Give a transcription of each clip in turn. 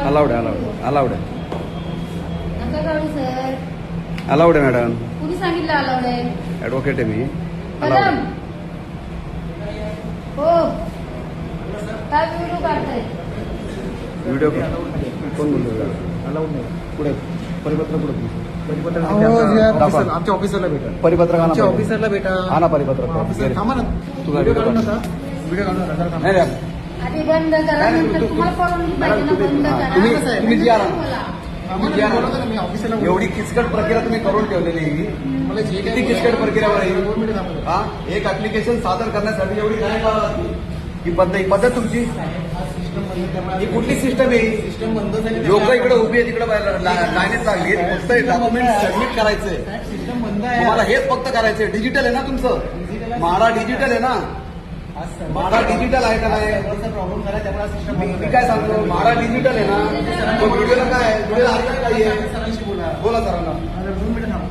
Allowed आहे allowed आहे नका काढू सर. अलाउड आहे मॅडम. कुणी सांगितलं अलाउड आहे? ॲडव्होकेट आहे मी. कदम हो काय व्हिडिओ काढताय? व्हिडिओ कोण बोलतो? अलाउड नाही. पुढे परिपत्र पुढे परिपत्रक दाखवा. आमच्या ऑफिसरला भेटा. परिपत्रक आणा आमच्या पहिले. ऑफिसरला भेटा. आणा परिपत्रक. ऑफिसर थांबा ना. तुझा व्हिडिओ व्हिडिओ काढू काढ. नका. व्हिडिओ काढू नका. जरा थांबा. नाही नाही आधी बंद करा नाही, नंतर तू- तुम्हाला परवानगी पाहिजे ना बंद हा, करा. तुम्ही जी आणा. थांबा ना, बोलवतो ना मी ऑफिसरला बोलवतो. एवढी किचकट प्रक्रिया तुम्ही करून ठेवलेली आहे. मला जे किती किचकट प्रक्रियावर आहे? 2 मिनिटं थांबा. हा एक ऍप्लिकेशन सादर करण्यासाठी एवढी काय ही पद्धत तुमची? सिस्टम बंद त्यामुळे ही कुठली सिस्टम आहे? सिस्टम बंद झाली. लोक इकडे उभी आहे तिकडे लाईनीत लागली. फक्त डॉक्युमेंट सबमिट करायचंय. सिस्टम बंद आहे. तुम्हाला हेच फक्त करायचंय. डिजिटल आहे ना तुमचं? म्हाडा डिजिटल आहे ना? म्हाडा डिजिटल आहे का नाही? प्रॉब्लेम झाला त्यामुळे सिस्टम मी काय सांगतो, म्हाडा डिजिटल आहे ना? तो व्हिडिओला काय आहे? व्हिडिओला अर्थ काय आहे? सरांशी बोला. बोला सरांना. 2 मिनिटं थांबा.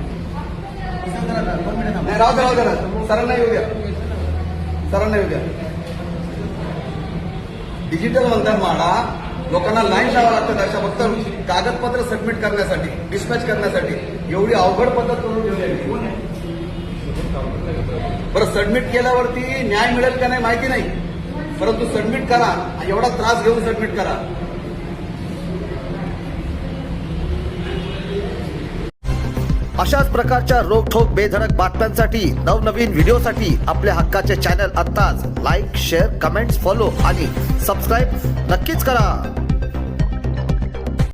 2 मिनिटं थांबा. नाही राहू द्या सरांना येऊ द्या. सरांना येऊ द्या. डिजिटल म्हणतात म्हाडा. लोकांना लाईन लावावं लागतं अशा फक्त कागदपत्र सबमिट करण्यासाठी, डिस्पॅच करण्यासाठी. एवढी अवघड पद्धत करून ठेवली आहे. बरं सबमिट केल्यावरती न्याय मिळेल का नाही माहिती नाही, परंतु सबमिट करा. एवढा त्रास घेऊन सबमिट करा. अशाच प्रकारच्या रोखठोक बेधडक बातम्यांसाठी नवनवीन व्हिडिओसाठी आपल्या हक्काचे चॅनल आत्ताच लाईक शेअर कमेंट्स फॉलो आणि सबस्क्राईब नक्कीच करा.